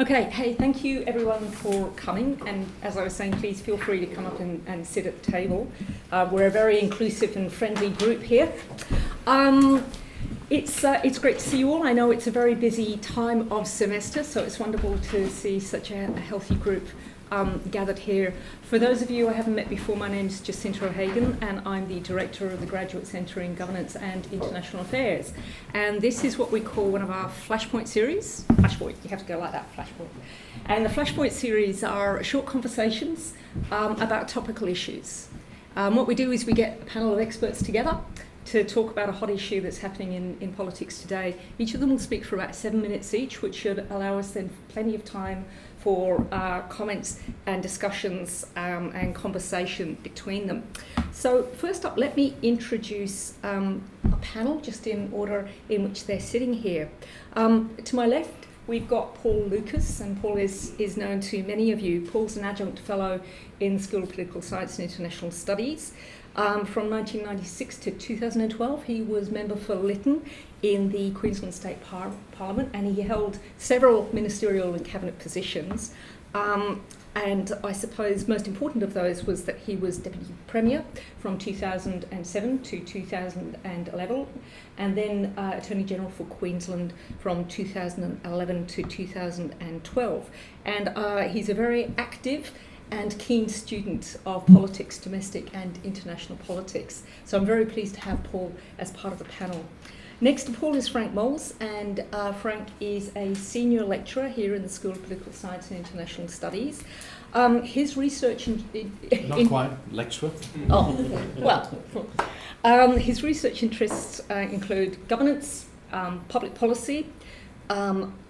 Okay, hey, thank you everyone for coming, and as I was saying, please feel free to come up and sit at the table. We're a very inclusive and friendly group here. It's great to see you all. I know it's a very busy time of semester, so it's wonderful to see such a healthy group gathered here. For those of you I haven't met before, my name is Jacinta O'Hagan, and I'm the Director of the Graduate Centre in Governance and International Affairs. And this is what we call one of our Flashpoint series. Flashpoint, you have to go like that, Flashpoint. And the Flashpoint series are short conversations about topical issues. What we do is we get a panel of experts together to talk about a hot issue that's happening in politics today. Each of them will speak for about 7 minutes each, which should allow us then plenty of time for comments and discussions and conversation between them. So first up, let me introduce a panel just in order in which they're sitting here. To my left, we've got Paul Lucas, and Paul is known to many of you. Paul's an adjunct fellow in the School of Political Science and International Studies. From 1996 to 2012, he was member for Lytton in the Queensland State Parliament, and he held several ministerial and cabinet positions. And I suppose most important of those was that he was Deputy Premier from 2007 to 2011, and then Attorney General for Queensland from 2011 to 2012. And he's a very active and keen student of politics, domestic and international politics. So I'm very pleased to have Paul as part of the panel. Next to Paul is Frank Moles, and Frank is a senior lecturer here in the School of Political Science and International Studies. His research Not quite, lecturer. Oh, well. His research interests include governance, public policy,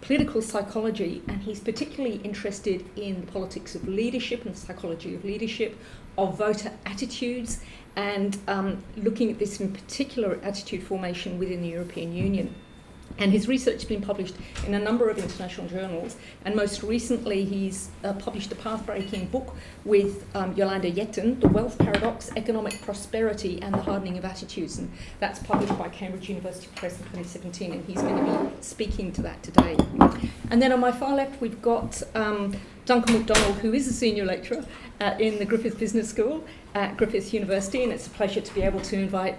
political psychology, and he's particularly interested in the politics of leadership and psychology of leadership, of voter attitudes, and looking at this in particular attitude formation within the European Union. And his research has been published in a number of international journals, and most recently he's published a path-breaking book with Jolanda Jetten, The Wealth Paradox, Economic Prosperity and the Hardening of Attitudes, and that's published by Cambridge University Press in 2017, and he's going to be speaking to that today. And then on my far left we've got Duncan MacDonald, who is a senior lecturer in the Griffith Business School at Griffith University, and it's a pleasure to be able to invite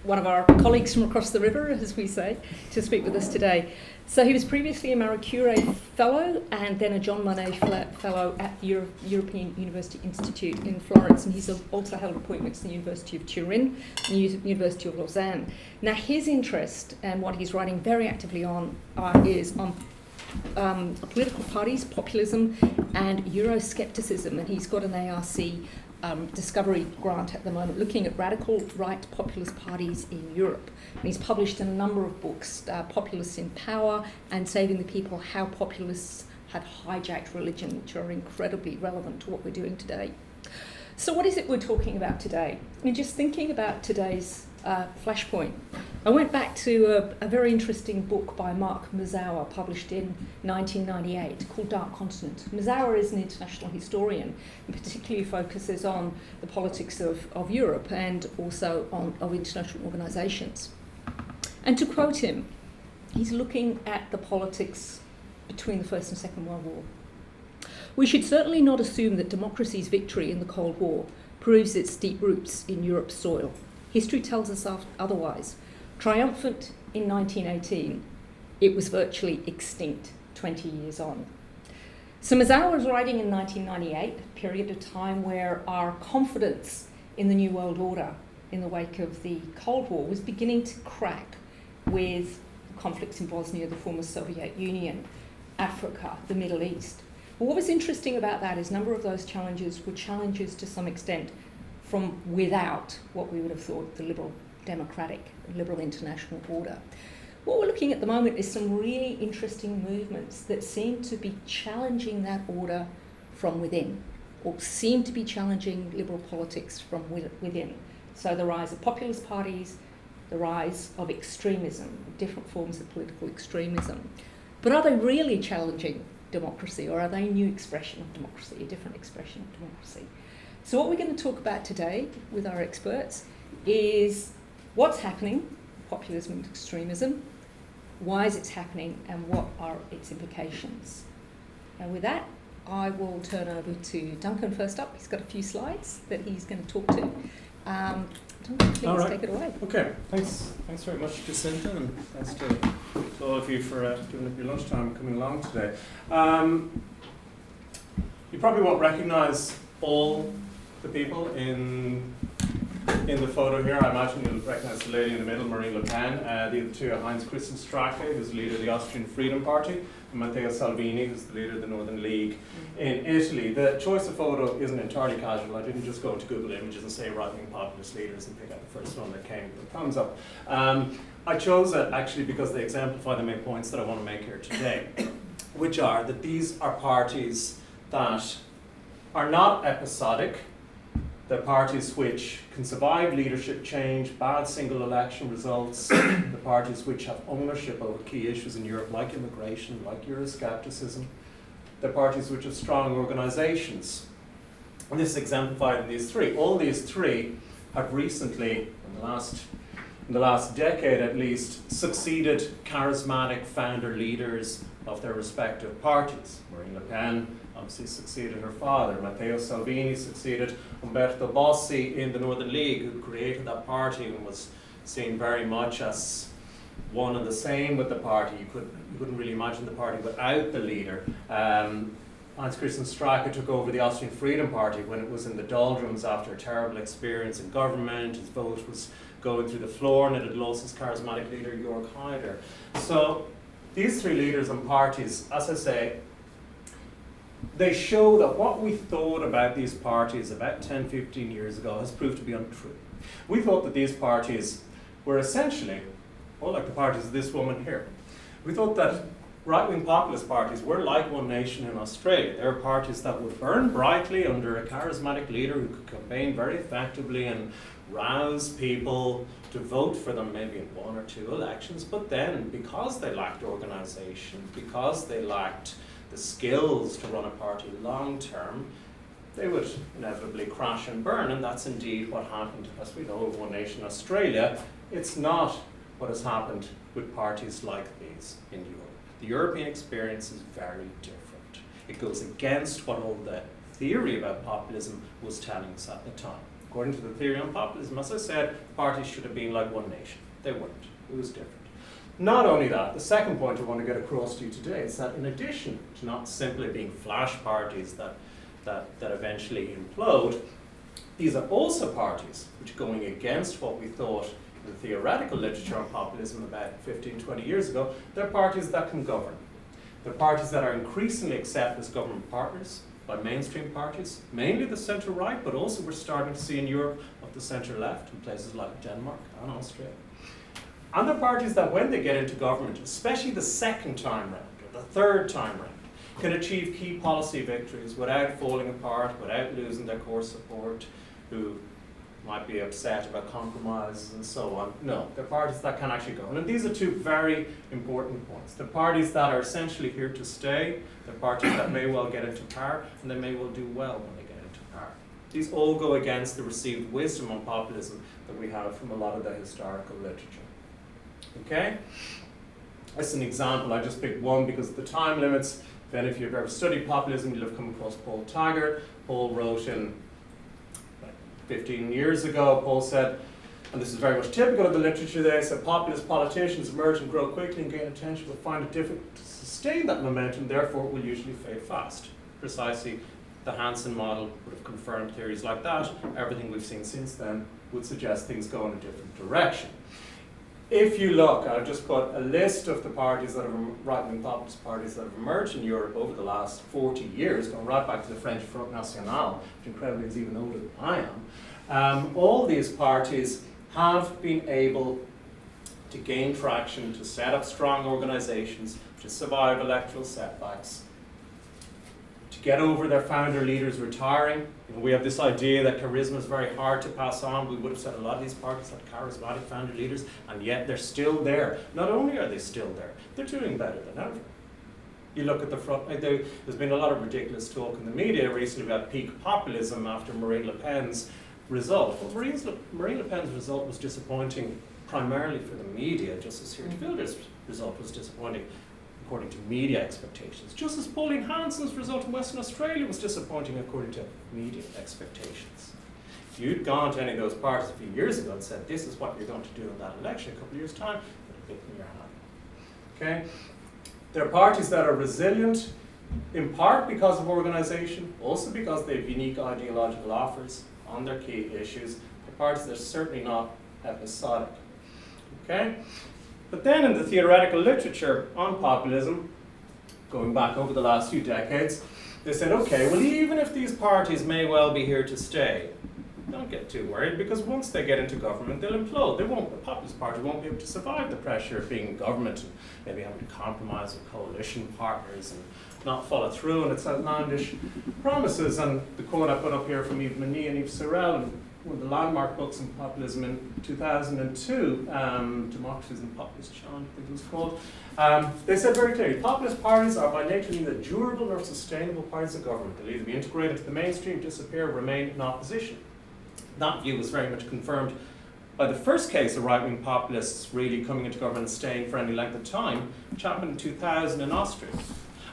one of our colleagues from across the river, as we say, to speak with us today. So he was previously a Marie Curie Fellow and then a John Monnet Fellow at the European University Institute in Florence, and he's also held appointments in the University of Turin and the University of Lausanne. Now his interest and what he's writing very actively on is on political parties, populism and Euroscepticism, and he's got an ARC Discovery grant at the moment looking at radical right populist parties in Europe. And he's published in a number of books, Populists in Power and Saving the People, How Populists Have Hijacked Religion, which are incredibly relevant to what we're doing today. So what is it we're talking about today? I mean, just thinking about today's Flashpoint, I went back to a very interesting book by Mark Mazower published in 1998 called Dark Continent. Mazower is an international historian and particularly focuses on the politics of Europe and also of international organisations. And to quote him, he's looking at the politics between the First and Second World War. We should certainly not assume that democracy's victory in the Cold War proves its deep roots in Europe's soil. History tells us otherwise. Triumphant in 1918, it was virtually extinct 20 years on. So Mazower was writing in 1998, a period of time where our confidence in the New World Order in the wake of the Cold War was beginning to crack with conflicts in Bosnia, the former Soviet Union, Africa, the Middle East. But what was interesting about that is a number of those challenges were challenges to some extent from without what we would have thought the liberal democratic, liberal international order. What we're looking at the moment is some really interesting movements that seem to be challenging that order from within, or seem to be challenging liberal politics from within. So the rise of populist parties, the rise of extremism, different forms of political extremism. But are they really challenging democracy, or are they a new expression of democracy, a different expression of democracy? So what we're going to talk about today with our experts is what's happening, populism and extremism, why is it happening, and what are its implications. And with that, I will turn over to Duncan first up. He's got a few slides that he's going to talk to. Duncan, please take it away. Okay, thanks very much, Jacinta, and thanks to all of you for giving up your lunchtime and coming along today. You probably won't recognise all the people in the photo here. I imagine you'll recognise the lady in the middle, Marine Le Pen. The other two are Heinz-Christian Strache, who's the leader of the Austrian Freedom Party, and Matteo Salvini, who's the leader of the Northern League in Italy. The choice of photo isn't entirely casual. I didn't just go into Google Images and say right-wing populist leaders and pick out the first one that came with a thumbs up. I chose it actually because they exemplify the main points that I want to make here today, which are that these are parties that are not episodic. They're parties which can survive leadership change, bad single election results, the parties which have ownership over key issues in Europe like immigration, like Euroscepticism. They're parties which have strong organisations. And this is exemplified in these three. All these three have recently, in the last decade at least, succeeded charismatic founder leaders of their respective parties. Marine Le Pen obviously succeeded her father. Matteo Salvini succeeded Umberto Bossi in the Northern League, who created that party and was seen very much as one and the same with the party. You couldn't really imagine the party without the leader. Heinz-Christian Strache took over the Austrian Freedom Party when it was in the doldrums after a terrible experience in government. His vote was going through the floor and it had lost its charismatic leader, Jörg Haider. So these three leaders and parties, as I say, they show that what we thought about these parties about 10, 15 years ago has proved to be untrue. We thought that these parties were essentially, all like the parties of this woman here. We thought that right-wing populist parties were like One Nation in Australia. They were parties that would burn brightly under a charismatic leader who could campaign very effectively and rouse people to vote for them maybe in one or two elections, but then because they lacked organisation, because they lacked the skills to run a party long term, they would inevitably crash and burn, and that's indeed what happened, as we know, with One Nation Australia. It's not what has happened with parties like these in Europe. The European experience is very different. It goes against what all the theory about populism was telling us at the time. According to the theory on populism, as I said, parties should have been like One Nation. They weren't. It was different. Not only that, the second point I want to get across to you today is that in addition to not simply being flash parties that eventually implode, these are also parties which are going against what we thought in the theoretical literature on populism about 15, 20 years ago. They're parties that can govern. They're parties that are increasingly accepted as government partners by mainstream parties, mainly the centre-right, but also we're starting to see in Europe of the centre-left in places like Denmark and Austria. And they're parties that when they get into government, especially the second time round or the third time round, can achieve key policy victories without falling apart, without losing their core support, who might be upset about compromises and so on. No, they're parties that can actually govern. And these are two very important points. They're parties that are essentially here to stay. They're parties that may well get into power, and they may well do well when they get into power. These all go against the received wisdom on populism that we have from a lot of the historical literature. Okay? As an example, I just picked one because of the time limits. Then if you've ever studied populism, you'll have come across Paul Taggart. Paul wrote in 15 years ago, Paul said, and this is very much typical of the literature there, he said populist politicians emerge and grow quickly and gain attention, but find it difficult to sustain that momentum, therefore it will usually fade fast. Precisely, the Hanson model would have confirmed theories like that. Everything we've seen since then would suggest things go in a different direction. If you look, I've just put a list of the parties that have, right-wing populist parties that have emerged in Europe over the last 40 years, going right back to the French Front National, which incredibly is even older than I am. All these parties have been able to gain traction, to set up strong organizations, to survive electoral setbacks, to get over their founder leaders retiring. We have this idea that charisma is very hard to pass on. We would have said a lot of these parties have charismatic founder leaders, and yet they're still there. Not only are they still there, they're doing better than ever. You look at the front, there's been a lot of ridiculous talk in the media recently about peak populism after Marine Le Pen's result. Well, Marine Le Pen's result was disappointing primarily for the media, just as Geert Wilders' result was disappointing, according to media expectations, just as Pauline Hanson's result in Western Australia was disappointing according to media expectations. If you'd gone to any of those parties a few years ago and said, this is what you're going to do in that election a couple of years' time, you'd have bitten your hand. Okay? There are parties that are resilient, in part because of organisation, also because they have unique ideological offers on their key issues. They're parties that are certainly not episodic. Okay? But then in the theoretical literature on populism, going back over the last few decades, they said, okay, well, even if these parties may well be here to stay, don't get too worried, because once they get into government, they'll implode. The Populist Party won't be able to survive the pressure of being in government and maybe having to compromise with coalition partners and not follow through on its outlandish promises. And the quote I put up here from Yves Meunier and Yves Sorel, one of the landmark books on populism in 2002, Democracies and Populist Challenge, I think it was called. They said very clearly, populist parties are by nature neither durable nor sustainable parties of government. They'll either be integrated into the mainstream, disappear, or remain in opposition. That view was very much confirmed by the first case of right-wing populists really coming into government and staying for any length of time, which happened in 2000 in Austria.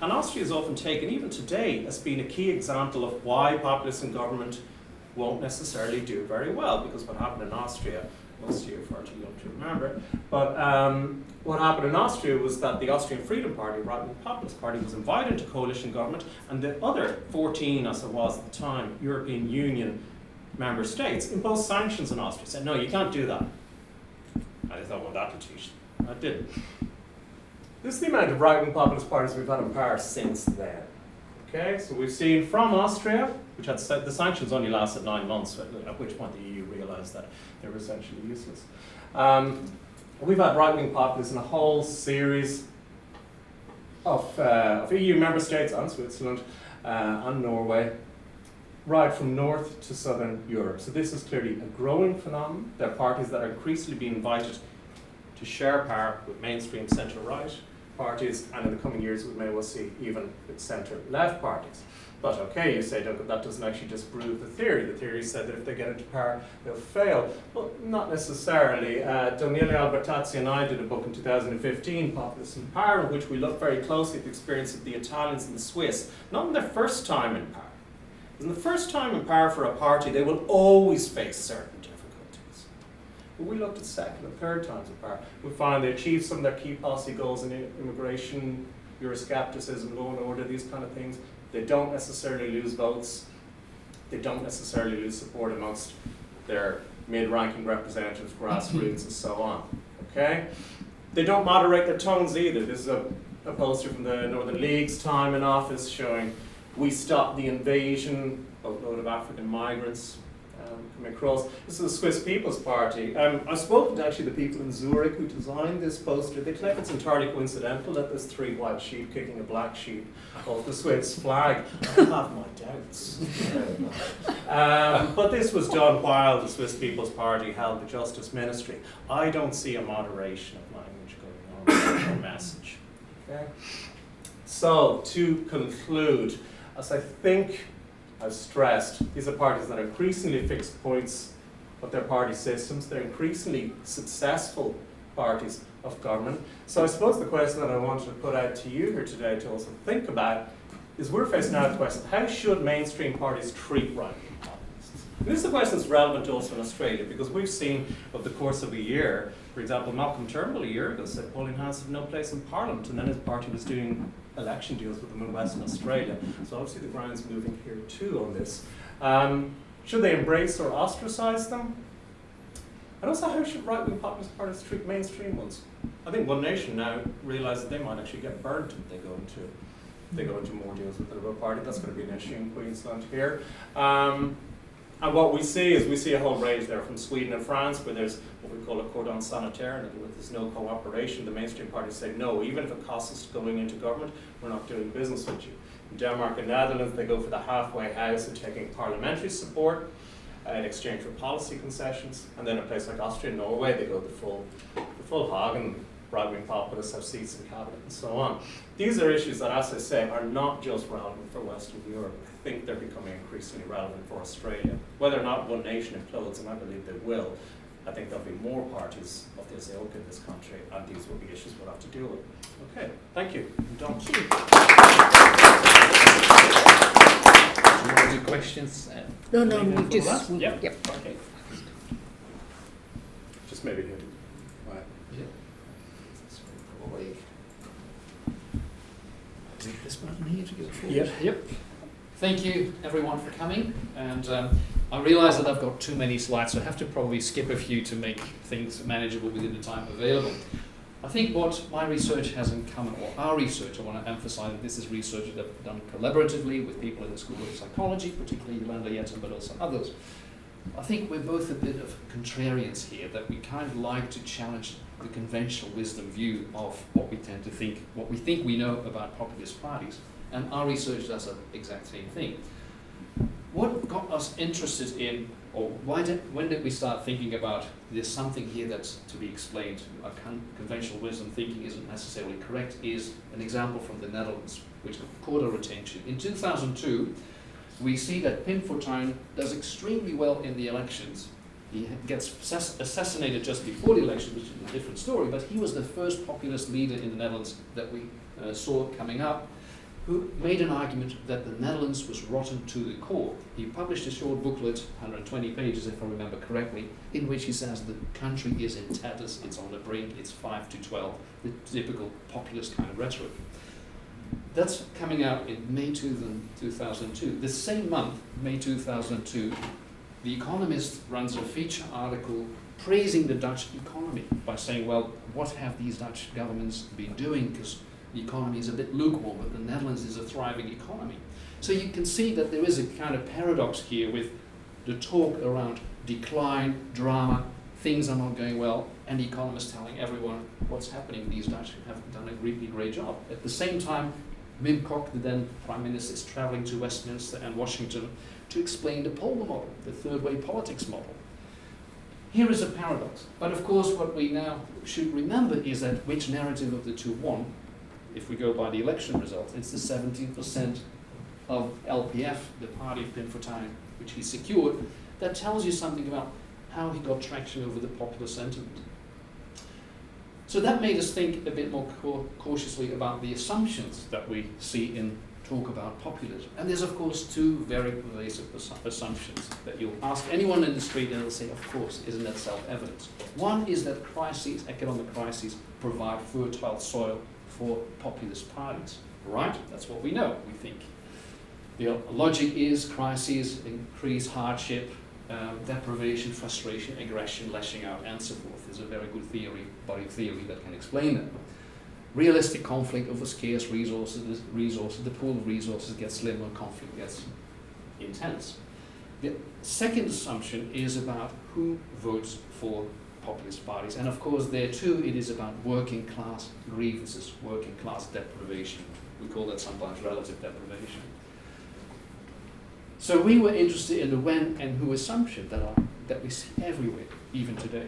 And Austria is often taken, even today, as being a key example of why populists in government won't necessarily do very well, because what happened in Austria, most of you are far too young to remember, but what happened in Austria was that the Austrian Freedom Party, right-wing populist party, was invited into coalition government, and the other 14, as it was at the time, European Union member states imposed sanctions on Austria, said, no, you can't do that. I thought, well, that'll teach them. I didn't. This is the amount of right-wing populist parties we've had in power since then. Okay, so we've seen from Austria, which had the sanctions only lasted 9 months, at which point the EU realised that they were essentially useless. We've had right-wing populists in a whole series of EU member states and Switzerland and Norway, right from north to southern Europe. So this is clearly a growing phenomenon. There are parties that are increasingly being invited to share power with mainstream centre-right parties, and in the coming years we may well see even with centre-left parties. But okay, you say, Duncan, that doesn't actually disprove the theory. The theory said that if they get into power, they'll fail. Well, not necessarily. Daniele Albertazzi and I did a book in 2015, Populism in Power, in which we looked very closely at the experience of the Italians and the Swiss, not in their first time in power. In the first time in power for a party, they will always face certain difficulties. But we looked at second and third times in power. We found they achieved some of their key policy goals in immigration, Euroscepticism, law and order, these kind of things. They don't necessarily lose votes. They don't necessarily lose support amongst their mid-ranking representatives, grassroots, and so on. Okay? They don't moderate their tones either. This is a poster from the Northern League's time in office showing we stopped the invasion, boatload of African migrants coming across. This is the Swiss People's Party. I've spoken to actually the people in Zurich who designed this poster. They claim it's entirely coincidental that there's 3 white sheep kicking a black sheep off the Swiss flag. I have my doubts. But this was done while the Swiss People's Party held the Justice Ministry. I don't see a moderation of language going on in the message. Okay? So, to conclude, as I think I've stressed, these are parties that are increasingly fixed points of their party systems. They're increasingly successful parties of government. So I suppose the question that I wanted to put out to you here today to also think about is we're facing now the question, how should mainstream parties treat right-wing populists? And this is a question that's relevant also in Australia, because we've seen over the course of a year, for example, Malcolm Turnbull a year ago said Pauline Hanson had no place in Parliament, and then his party was doing election deals with them in Western Australia. So obviously the ground's moving here too on this. Should they embrace or ostracise them? And also, how should right-wing populist parties treat mainstream ones? I think One Nation now realises that they might actually get burnt if they go into more deals with the Liberal Party. That's going to be an issue in Queensland here. And what we see is we see a whole range there from Sweden and France, where there's what we call a cordon sanitaire, in other words, there's no cooperation. The mainstream parties say no, even if it costs us going into government, we're not doing business with you. In Denmark and Netherlands, they go for the halfway house and taking parliamentary support in exchange for policy concessions. And then a place like Austria and Norway, they go the full hog, and right-wing populists have seats in cabinet and so on. These are issues that, as I say, are not just relevant for Western Europe. I think they're becoming increasingly relevant for Australia. Whether or not One Nation implodes, and I believe they will, I think there'll be more parties of this ilk in this country, and these will be issues we'll have to deal with. Okay, thank you. Thank you. Do you want to do questions? No, Maybe we for just... us? Yep. Yep. Okay. Just maybe here. Right. Is it this button here to go forward? Yep. Thank you, everyone, for coming. And I realise that I've got too many slides, so I have to probably skip a few to make things manageable within the time available. I think what my research has in common, or our research, I want to emphasise that this is research that I've done collaboratively with people in the School of Psychology, particularly Yolanda Yetten, but also others. I think we're both a bit of contrarians here, that we kind of like to challenge the conventional wisdom view of what we tend to think, what we think we know about populist parties. And our research does the exact same thing. What got us interested in, or when did we start thinking about there's something here that's to be explained, our conventional wisdom thinking isn't necessarily correct, is an example from the Netherlands, which caught our attention. In 2002, we see that Pim Fortuyn does extremely well in the elections. He gets assassinated just before the election, which is a different story, but he was the first populist leader in the Netherlands that we saw coming up, who made an argument that the Netherlands was rotten to the core. He published a short booklet, 120 pages if I remember correctly, in which he says the country is in tatters, it's on the brink, it's 5 to 12, the typical populist kind of rhetoric. That's coming out in May 2002. The same month, May 2002, The Economist runs a feature article praising the Dutch economy by saying, well, what have these Dutch governments been doing? Because the economy is a bit lukewarm, but the Netherlands is a thriving economy. So you can see that there is a kind of paradox here with the talk around decline, drama, things are not going well, and the economists telling everyone what's happening. These Dutch have done a really great job. At the same time, Wim Kok, the then Prime Minister, is traveling to Westminster and Washington to explain the polar model, the third way politics model. Here is a paradox. But of course, what we now should remember is that which narrative of the two won. If we go by the election results, it's the 17% of LPF, the party of Pim Fortuyn, which he secured, that tells you something about how he got traction over the popular sentiment. So that made us think a bit more cautiously about the assumptions that we see in talk about populism. And there's, of course, two very pervasive assumptions that you'll ask anyone in the street and they'll say, of course, isn't that self-evident? One is that crises, economic crises, provide fertile soil for populist parties. Right? That's what we know, we think. The logic is crises increase hardship, deprivation, frustration, aggression, lashing out, and so forth. There's a very good body of theory that can explain that. Realistic conflict over scarce resources, the pool of resources gets slimmer, conflict gets intense. The second assumption is about who votes for populist parties. And of course, there too, it is about working class grievances, working class deprivation. We call that sometimes relative deprivation. So we were interested in the when and who assumption that we see everywhere, even today.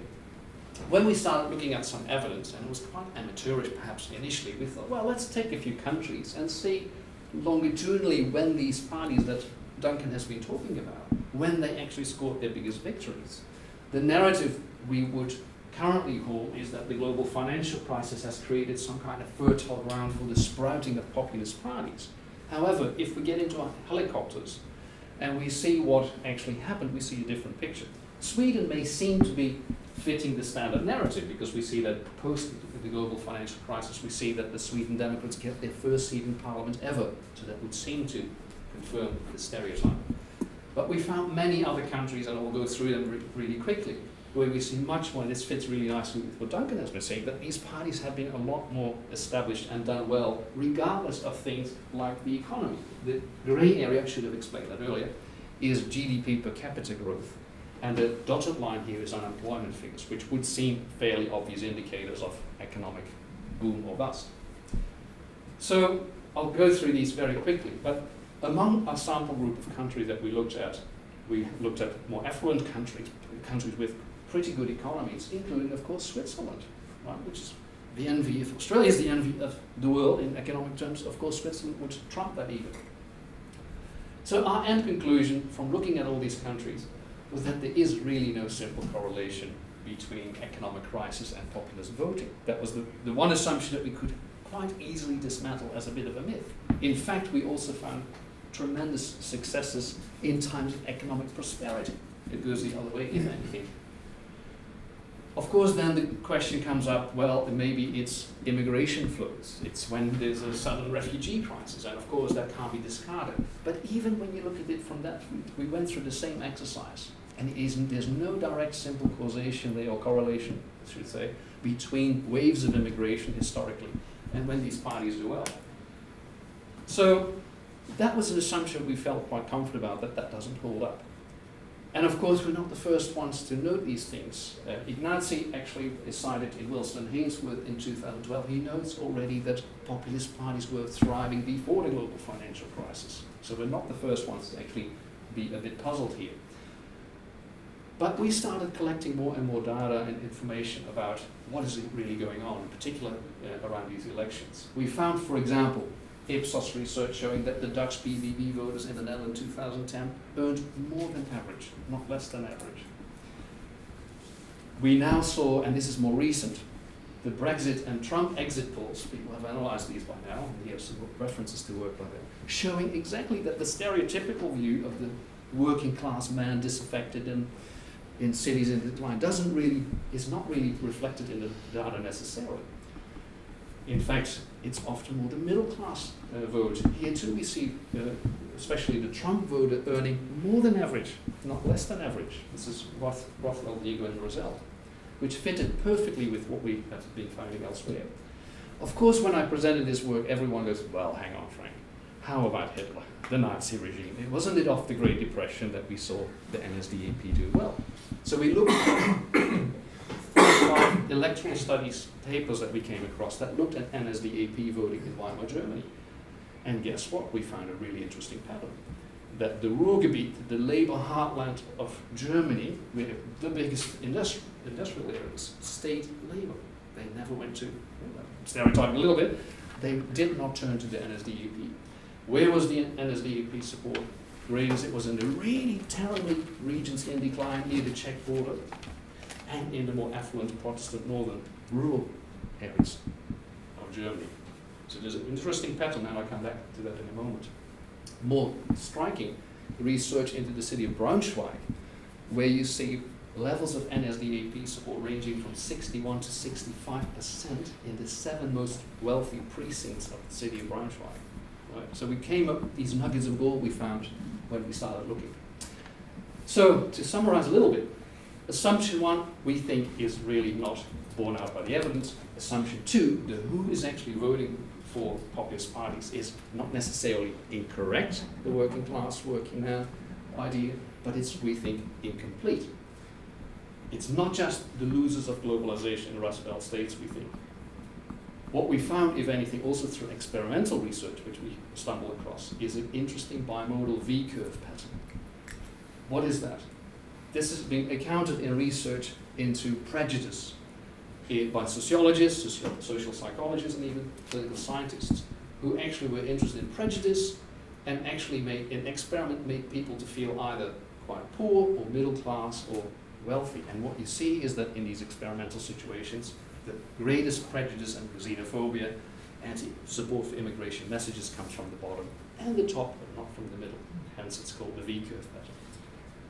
When we started looking at some evidence, and it was quite amateurish perhaps initially, we thought, well, let's take a few countries and see longitudinally when these parties that Duncan has been talking about, when they actually scored their biggest victories. The narrative we would currently hold is that the global financial crisis has created some kind of fertile ground for the sprouting of populist parties. However, if we get into our helicopters and we see what actually happened, we see a different picture. Sweden may seem to be fitting the standard narrative because we see that post the global financial crisis, we see that the Sweden Democrats get their first seat in parliament ever. So that would seem to confirm the stereotype. But we found many other countries, and I'll go through them really quickly, where we see much more, and this fits really nicely with what Duncan has been saying, that these parties have been a lot more established and done well, regardless of things like the economy. The grey area, I should have explained that earlier, is GDP per capita growth. And the dotted line here is unemployment figures, which would seem fairly obvious indicators of economic boom or bust. So I'll go through these very quickly, but among our sample group of countries that we looked at more affluent countries, countries with pretty good economies, including, of course, Switzerland, right, which is the envy. If Australia is the envy of the world in economic terms, of course, Switzerland would trump that even. So our end conclusion from looking at all these countries was that there is really no simple correlation between economic crisis and populist voting. That was the one assumption that we could quite easily dismantle as a bit of a myth. In fact, we also found tremendous successes in times of economic prosperity. It goes the other way, if anything. Of course, then the question comes up, well, maybe it's immigration flows. It's when there's a sudden refugee crisis, and of course that can't be discarded. But even when you look at it from that, we went through the same exercise, and there's no direct simple causation there, or correlation, I should say, between waves of immigration historically and when these parties do well. So that was an assumption we felt quite confident about, that doesn't hold up. And of course, we're not the first ones to note these things. Ignazi actually cited in Wilson and Hainsworth in 2012. He notes already that populist parties were thriving before the global financial crisis. So we're not the first ones to actually be a bit puzzled here. But we started collecting more and more data and information about what is really going on, in particular around these elections. We found, for example, Ipsos research showing that the Dutch BBB voters in the Netherlands in 2010 earned more than average, not less than average. We now saw, and this is more recent, the Brexit and Trump exit polls, people have analyzed these by now, and you have some references to work by them, showing exactly that the stereotypical view of the working class man disaffected in cities in decline is not really reflected in the data necessarily. In fact, it's often more the middle class vote. Here too we see, especially the Trump voter, earning more than average, not less than average. This is Rothwell, Diego, and Rosell, which fitted perfectly with what we have been finding elsewhere. Of course, when I presented this work, everyone goes, well, hang on, Frank. How about Hitler, the Nazi regime? Wasn't it off the Great Depression that we saw the NSDAP do well? So we looked at electoral studies papers that we came across that looked at NSDAP voting in Weimar Germany. And guess what? We found a really interesting pattern. That the Ruhrgebiet, the labor heartland of Germany, where the biggest industrial areas, state labor. They never went to, stereotyping a little bit, they did not turn to the NSDAP. Where was the NSDAP support? Great as it was in the really terribly regions in decline near the Czech border, and in the more affluent Protestant northern rural areas of Germany. So there's an interesting pattern, and I'll come back to that in a moment. More striking research into the city of Braunschweig, where you see levels of NSDAP support ranging from 61 to 65% in the 7 most wealthy precincts of the city of Braunschweig. Right? So we came up with these nuggets of gold we found when we started looking. So to summarize a little bit, assumption 1, we think, is really not borne out by the evidence. Assumption 2, the who is actually voting for populist parties is not necessarily incorrect, the working class, working man idea, but it's, we think, incomplete. It's not just the losers of globalization in Rust Belt states, we think. What we found, if anything, also through experimental research, which we stumbled across, is an interesting bimodal V-curve pattern. What is that? This has been accounted in research into prejudice by sociologists, social psychologists, and even political scientists, who actually were interested in prejudice and actually made an experiment, made people to feel either quite poor or middle class or wealthy. And what you see is that in these experimental situations, the greatest prejudice and xenophobia, anti-support for immigration messages comes from the bottom and the top, but not from the middle. Hence it's called the V-curve pattern.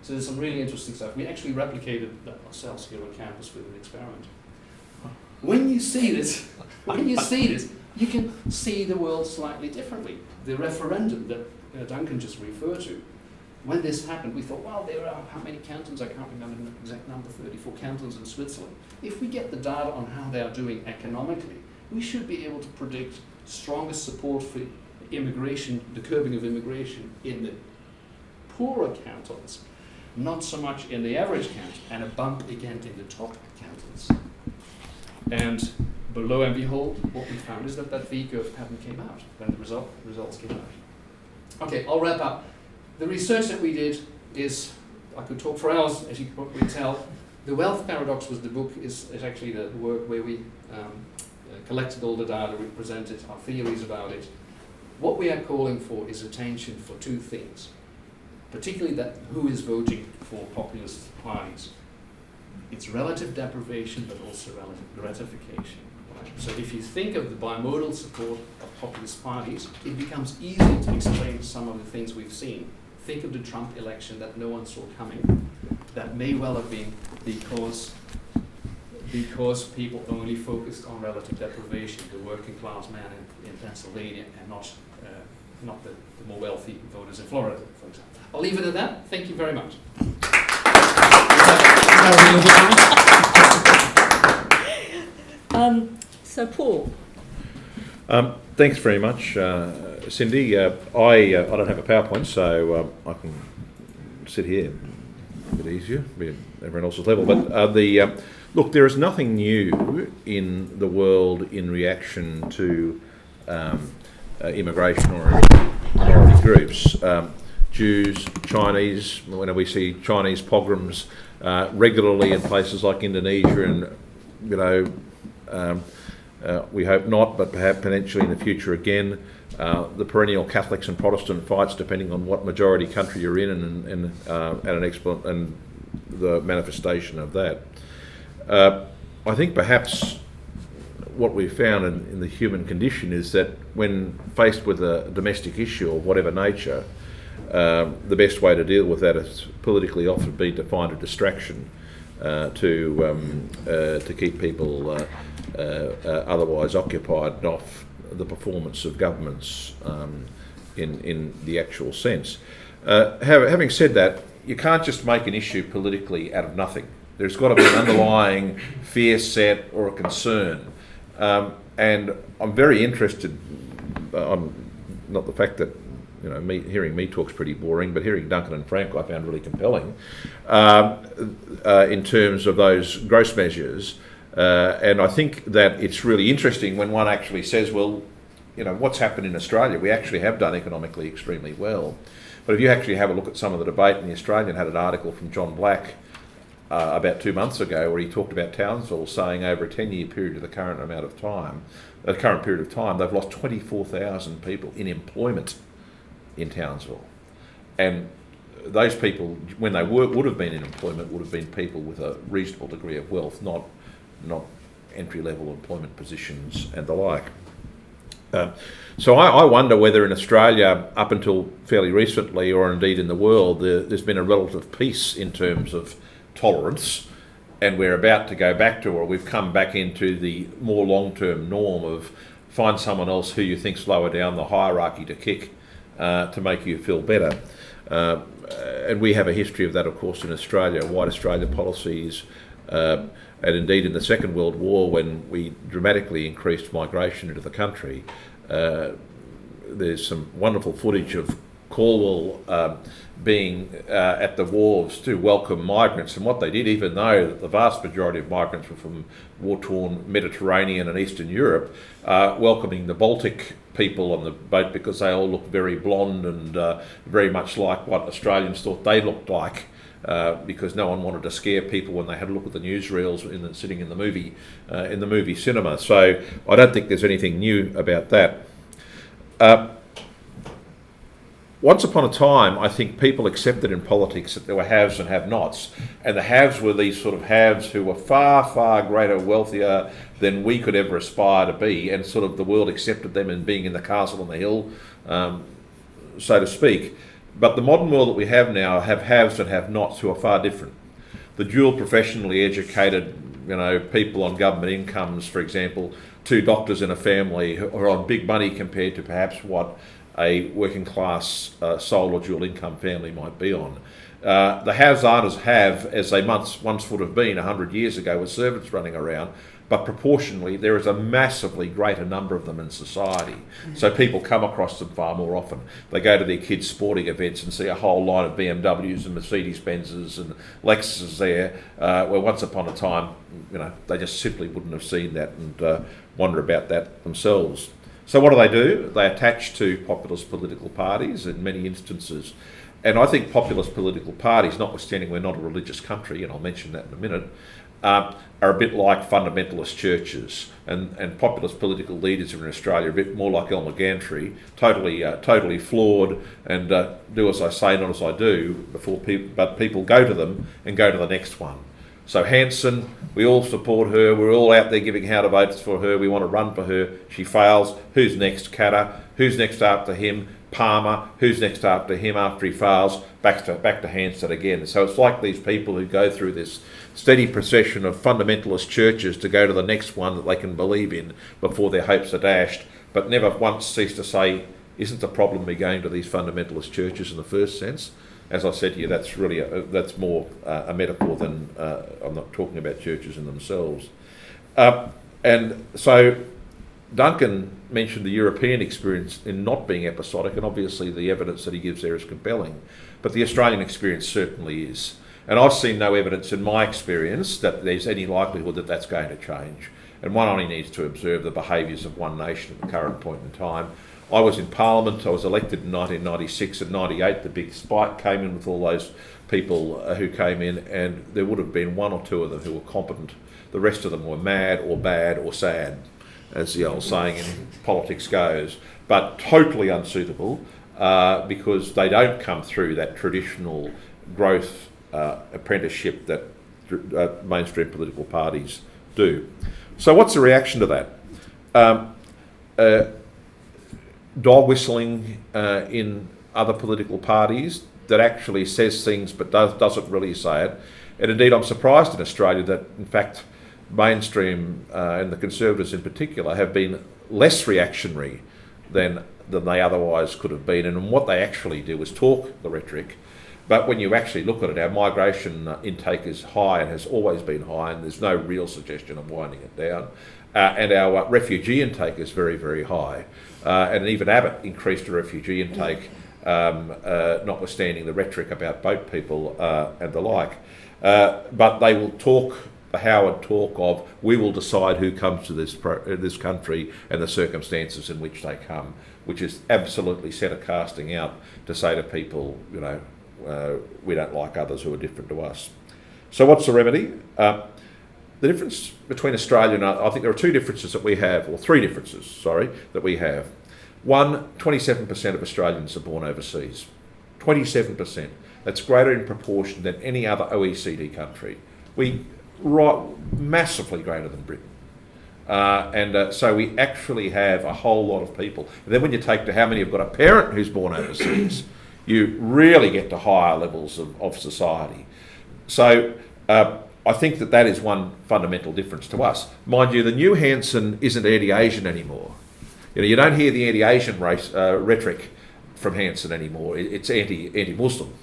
So there's some really interesting stuff. We actually replicated that ourselves here on campus with an experiment. When you see this, you can see the world slightly differently. The referendum that Duncan just referred to, when this happened, we thought, well, there are how many cantons? I can't remember the exact number, 34 cantons in Switzerland. If we get the data on how they are doing economically, we should be able to predict stronger support for immigration, the curbing of immigration in the poorer cantons, not so much in the average canton, and a bump again in the top cantons. And below and behold, what we found is that V-curve pattern came out when the results came out. Okay, I'll wrap up. The research that we did is, I could talk for hours, as you can probably tell. The Wealth Paradox was the book, is actually the work where we collected all the data, we presented our theories about it. What we are calling for is attention for 2 things, particularly that who is voting for populist parties. It's relative deprivation, but also relative gratification. So if you think of the bimodal support of populist parties, it becomes easy to explain some of the things we've seen. Think of the Trump election that no one saw coming. That may well have been because people only focused on relative deprivation, the working class man in Pennsylvania, and not the more wealthy voters in Florida, for example. I'll leave it at that. Thank you very much. So Paul. Thanks very much, Cindy. I don't have a PowerPoint, so I can sit here a bit easier, be at everyone else's level. But look, there is nothing new in the world in reaction to immigration or minority groups. Jews, Chinese, when we see Chinese pogroms regularly in places like Indonesia, and we hope not, but perhaps potentially in the future again. The perennial Catholics and Protestant fights, depending on what majority country you're in, and the manifestation of that. I think perhaps what we've found in the human condition is that when faced with a domestic issue of whatever nature, the best way to deal with that has politically often been to find a distraction to keep people otherwise occupied and off the performance of governments in the actual sense. Having said that, you can't just make an issue politically out of nothing. There's got to be an underlying fear set or a concern. And I'm very interested, not the fact that hearing me talk's pretty boring, but hearing Duncan and Frank I found really compelling in terms of those gross measures. And I think that it's really interesting when one actually says, well, what's happened in Australia? We actually have done economically extremely well. But if you actually have a look at some of the debate, and the Australian had an article from John Black about 2 months ago where he talked about Townsville saying over a 10-year period of the current period of time, they've lost 24,000 people in employment in Townsville. And those people, when they would have been in employment, would have been people with a reasonable degree of wealth, not entry-level employment positions and the like. So I wonder whether in Australia, up until fairly recently, or indeed in the world, there's been a relative peace in terms of tolerance, and we're about to go back to, or we've come back into the more long-term norm of find someone else who you think's lower down the hierarchy to kick to make you feel better. And we have a history of that, of course, in Australia, white Australia policies, and indeed in the Second World War, when we dramatically increased migration into the country. There's some wonderful footage of Cornwall being at the wharves to welcome migrants, and what they did, even though the vast majority of migrants were from war-torn Mediterranean and Eastern Europe, welcoming the Baltic people on the boat because they all looked very blonde and very much like what Australians thought they looked like, because no one wanted to scare people when they had a look at the newsreels sitting in the movie cinema. So I don't think there's anything new about that. Once upon a time, I think people accepted in politics that there were haves and have-nots, and the haves were these sort of haves who were far, far greater, wealthier than we could ever aspire to be, and sort of the world accepted them in being in the castle on the hill, so to speak. But the modern world that we have now have haves and have-nots who are far different. The dual professionally educated, people on government incomes, for example, 2 doctors in a family who are on big money compared to perhaps what a working class sole or dual income family might be on. The haves aren't as have as they once would have been 100 years ago with servants running around, but proportionally there is a massively greater number of them in society. So people come across them far more often. They go to their kids' sporting events and see a whole line of BMWs and Mercedes-Benzes and Lexuses there, where once upon a time, they just simply wouldn't have seen that and wonder about that themselves. So what do? They attach to populist political parties in many instances. And I think populist political parties, notwithstanding we're not a religious country, and I'll mention that in a minute, are a bit like fundamentalist churches. And populist political leaders in Australia are a bit more like Elmer Gantry, totally flawed and do as I say, not as I do, but people go to them and go to the next one. So Hanson, we all support her. We're all out there giving how to votes for her. We want to run for her. She fails. Who's next? Katter. Who's next after him? Palmer. Who's next after him after he fails? Back to Hanson again. So it's like these people who go through this steady procession of fundamentalist churches to go to the next one that they can believe in before their hopes are dashed, but never once cease to say, isn't the problem me going to these fundamentalist churches in the first sense? As I said to you, that's really that's more a metaphor than I'm not talking about churches in themselves. And so Duncan mentioned the European experience in not being episodic, and obviously the evidence that he gives there is compelling, but the Australian experience certainly is. And I've seen no evidence in my experience that there's any likelihood that that's going to change. And one only needs to observe the behaviours of one nation at the current point in time. I was in Parliament, I was elected in 1996 and 98, the big spike came in with all those people who came in, and there would have been one or two of them who were competent. The rest of them were mad or bad or sad, as the old saying in politics goes, but totally unsuitable because they don't come through that traditional growth apprenticeship that mainstream political parties do. So what's the reaction to that? Dog whistling in other political parties that actually says things but doesn't really say it. And indeed, I'm surprised in Australia that, in fact, mainstream and the Conservatives in particular have been less reactionary than they otherwise could have been. And what they actually do is talk the rhetoric. But when you actually look at it, our migration intake is high and has always been high, and there's no real suggestion of winding it down. And our refugee intake is very, very high. And even Abbott increased the refugee intake, notwithstanding the rhetoric about boat people and the like. But they will talk the Howard talk of, we will decide who comes to this country and the circumstances in which they come, which is absolutely centre casting out to say to people, you know, we don't like others who are different to us. So what's the remedy? The difference between Australia and I think there are two differences that we have, or three differences, sorry, that we have. One, 27% of Australians are born overseas. 27%. That's greater in proportion than any other OECD country. Massively greater than Britain. So we actually have a whole lot of people. And then when you take to how many have got a parent who's born overseas, you really get to higher levels of society. So I think that is one fundamental difference to us. Mind you, the new Hanson isn't anti-Asian anymore. You know, you don't hear the anti-Asian rhetoric from Hanson anymore. It's anti-Muslim.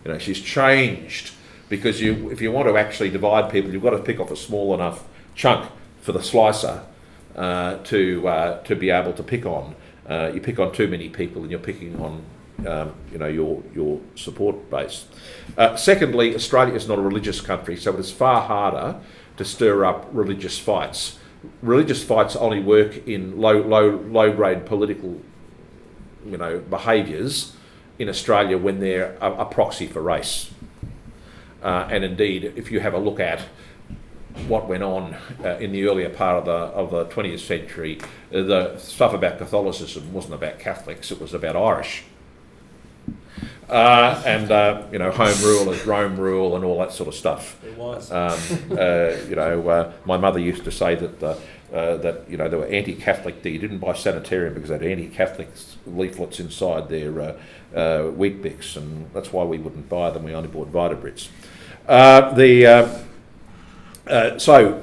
You know, she's changed because if you want to actually divide people, you've got to pick off a small enough chunk for the slicer to be able to pick on. You pick on too many people, and you're picking on your support base. Secondly, Australia is not a religious country, so it is far harder to stir up religious fights. Religious fights only work in low-grade political, behaviours in Australia when they're a proxy for race. And indeed, if you have a look at what went on in the earlier part of the 20th century, the stuff about Catholicism wasn't about Catholics; it was about Irish. Home rule is Rome rule and all that sort of stuff. It was. My mother used to say that they were anti-Catholic. You didn't buy Sanitarium because they had anti-Catholic leaflets inside their wheat bix, and that's why we wouldn't buy them. We only bought Vitabrits. So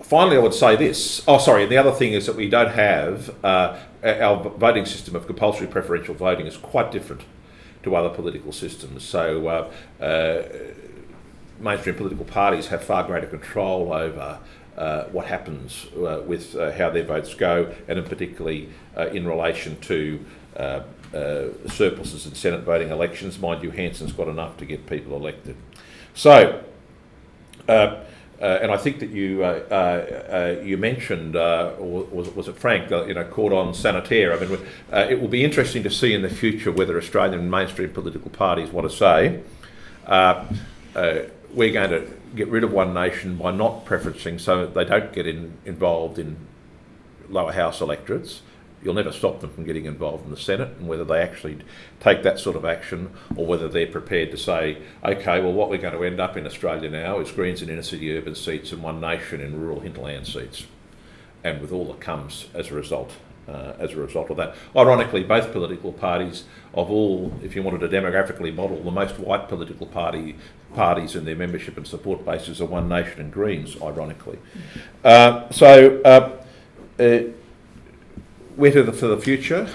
finally, I would say this. And the other thing is that we don't have our voting system of compulsory preferential voting is quite different to other political systems. So mainstream political parties have far greater control over what happens with how their votes go, and in particularly in relation to surpluses in Senate voting elections. Mind you, Hanson's got enough to get people elected. So, and I think that you mentioned, or was it Frank, caught on sanitaire. I mean, it will be interesting to see in the future whether Australian mainstream political parties want to say, we're going to get rid of one nation by not preferencing so that they don't get involved in lower house electorates, You'll never stop them from getting involved in the Senate, and whether they actually take that sort of action or whether they're prepared to say, okay, well, what we're going to end up in Australia now is Greens in inner city urban seats and One Nation in rural hinterland seats, and with all that comes as a result of that. Ironically, both political parties of all, if you wanted to demographically model, the most white political parties in their membership and support bases are One Nation and Greens, ironically. For the future,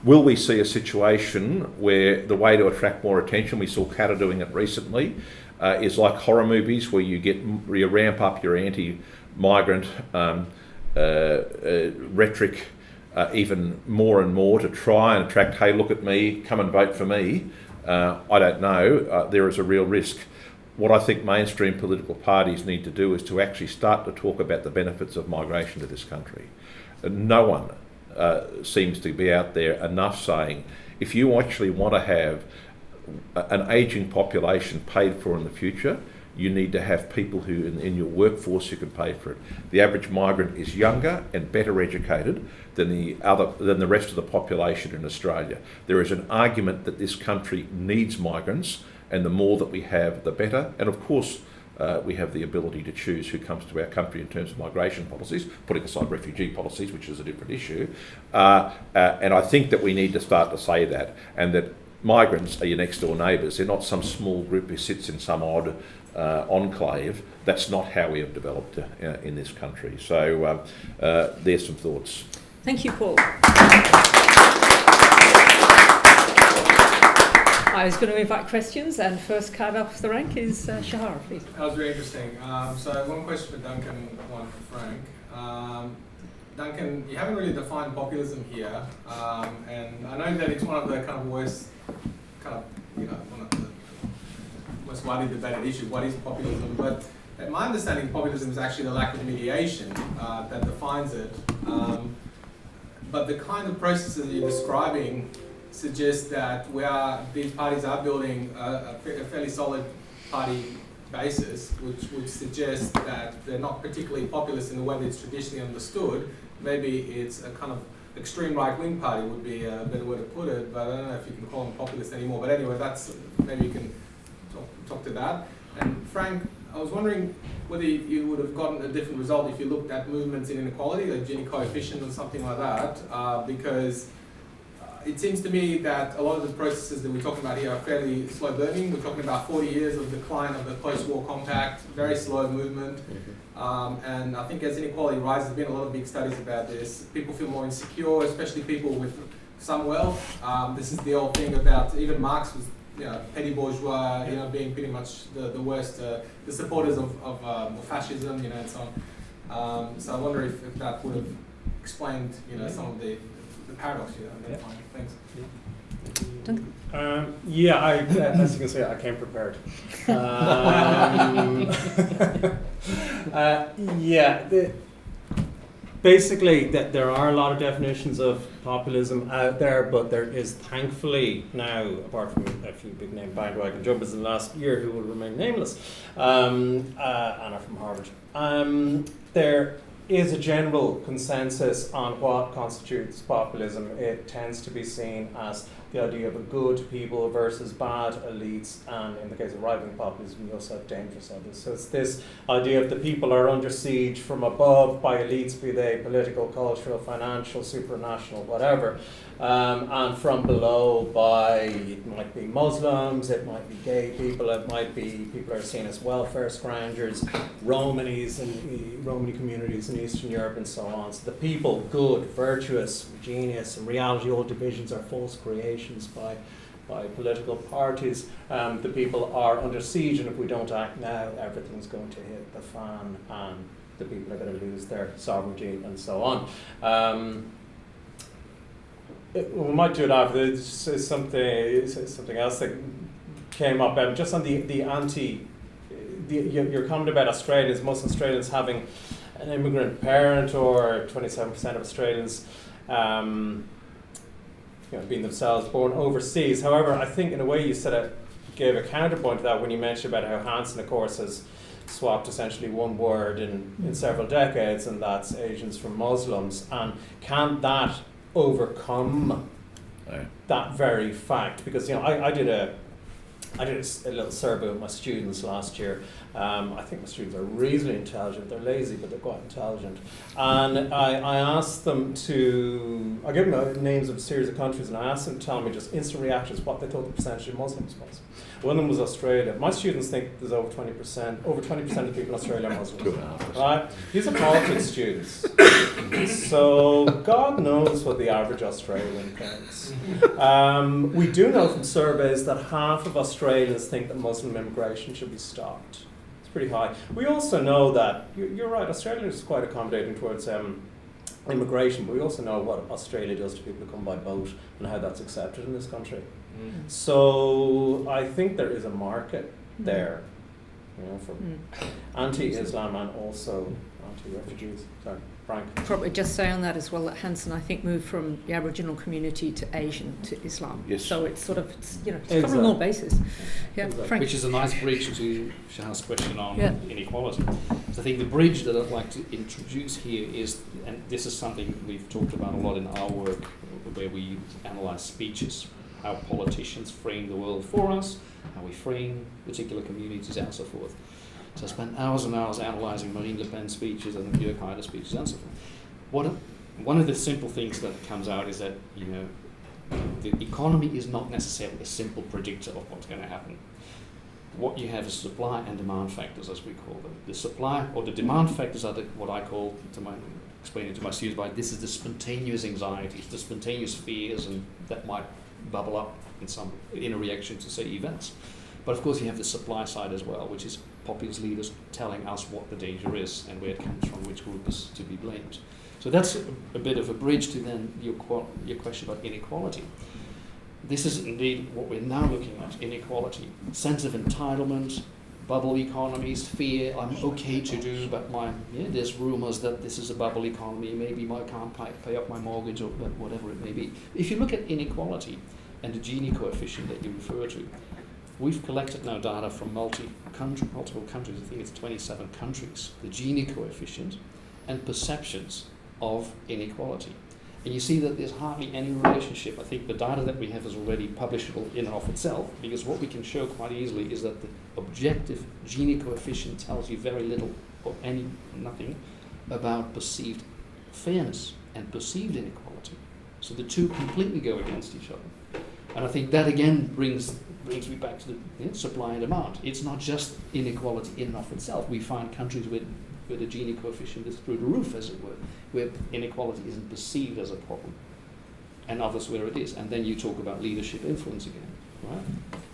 will we see a situation where the way to attract more attention, we saw Qatar doing it recently, is like horror movies where you ramp up your anti-migrant rhetoric even more and more to try and attract, hey, look at me, come and vote for me. I don't know. There is a real risk. What I think mainstream political parties need to do is to actually start to talk about the benefits of migration to this country. No one seems to be out there enough saying, if you actually want to have an ageing population paid for in the future, you need to have people who in your workforce who can pay for it. The average migrant is younger and better educated than the rest of the population in Australia. There is an argument that this country needs migrants, and the more that we have, the better. And of course, we have the ability to choose who comes to our country in terms of migration policies, putting aside refugee policies, which is a different issue. And I think that we need to start to say that, and that migrants are your next door neighbours. They're not some small group who sits in some odd enclave. That's not how we have developed in this country. So there's some thoughts. Thank you, Paul. I was going to invite questions, and first card off the rank is Shahara, please. That was very interesting. So one question for Duncan, one for Frank. Duncan, you haven't really defined populism here, and I know that it's one of the kind of worst, one of the most widely debated issues. What is populism? But my understanding, populism is actually the lack of mediation that defines it. But the kind of processes you're describing suggest that these parties are building a fairly solid party basis, which would suggest that they're not particularly populist in the way that it's traditionally understood. Maybe it's a kind of extreme right-wing party would be a better way to put it, but I don't know if you can call them populist anymore. But anyway, maybe you can talk to that. And Frank, I was wondering whether you would have gotten a different result if you looked at movements in inequality, like Gini coefficient or something like that, because it seems to me that a lot of the processes that we're talking about here are fairly slow burning. We're talking about 40 years of decline of the post-war compact, very slow movement. And I think as inequality rises, there's been a lot of big studies about this. People feel more insecure, especially people with some wealth. This is the old thing about, even Marx was petty bourgeois, being pretty much the worst, the supporters of fascism, and so on. So I wonder if that would have explained, some of the paradox here. Thanks. As you can see, I came prepared. Basically, there are a lot of definitions of populism out there, but there is thankfully now, apart from a few big name bandwagon jumpers in the last year who will remain nameless, Anna from Harvard, there is a general consensus on what constitutes populism. It tends to be seen as the idea of a good people versus bad elites, and in the case of right-wing populism, you also have dangerous others. So it's this idea of the people are under siege from above by elites, be they political, cultural, financial, supranational, whatever, and from below by, it might be Muslims, it might be gay people, it might be people who are seen as welfare scroungers, Romani communities in Eastern Europe and so on. So the people, good, virtuous, genius, in reality all divisions are false creations by political parties. The people are under siege, and if we don't act now, everything's going to hit the fan, and the people are going to lose their sovereignty and so on. We might do it after. This is something else that came up, just on your comment about Australians, most Australians having an immigrant parent, or 27% of Australians being themselves born overseas. However, I think in a way you gave a counterpoint to that when you mentioned about how Hanson, of course, has swapped essentially one word in several decades, and that's Asians from Muslims. And can that overcome that very fact? Because I did a little survey with my students last year. I think my students are reasonably intelligent. They're lazy, but they're quite intelligent. And I asked them I gave them names of a series of countries, and I asked them to tell me just instant reactions what they thought the percentage of Muslims was. One of them was Australia. My students think there's over 20%. Over 20% of people in Australia are Muslims. Right? These are politics students. So God knows what the average Australian thinks. We do know from surveys that half of Australians think that Muslim immigration should be stopped. It's pretty high. We also know that, you're right, Australia is quite accommodating towards immigration, but we also know what Australia does to people who come by boat and how that's accepted in this country. So I think there is a market there, for anti-Islam and also anti-refugees. Sorry, Frank. Probably just say on that as well that Hanson, I think, moved from the Aboriginal community to Asian to Islam. Yes. So it's sort of, it's covering all bases. Yeah, Exactly. Frank. Which is a nice bridge to Shah's question on inequality. So I think the bridge that I'd like to introduce here is, and this is something we've talked about a lot in our work, where we analyse speeches, how politicians frame the world for us, how we frame particular communities, and so forth. So I spent hours and hours analysing Marine Le Pen's speeches and Jörg Haider's speeches and so forth. One of the simple things that comes out is that the economy is not necessarily a simple predictor of what's going to happen. What you have is supply and demand factors, as we call them. The supply or the demand factors are what I call, explaining to my students, this is the spontaneous anxieties, the spontaneous fears, and that might bubble up in a reaction to, say, events. But of course you have the supply side as well, which is populist leaders telling us what the danger is and where it comes from, which group is to be blamed. So that's a bit of a bridge to then your question about inequality. This is indeed what we're now looking at, inequality. Sense of entitlement, bubble economies, fear, I'm okay to do, but there's rumours that this is a bubble economy, maybe I can't pay up my mortgage or whatever it may be. If you look at inequality and the Gini coefficient that you refer to, we've collected now data from multiple countries, I think it's 27 countries, the Gini coefficient and perceptions of inequality. And you see that there's hardly any relationship. I think the data that we have is already publishable in and of itself, because what we can show quite easily is that the objective Gini coefficient tells you very little or nothing about perceived fairness and perceived inequality. So the two completely go against each other. And I think that again brings me back to the supply and demand. It's not just inequality in and of itself. We find countries where the Gini coefficient is through the roof, as it were, where inequality isn't perceived as a problem, and others where it is. And then you talk about leadership influence again, right?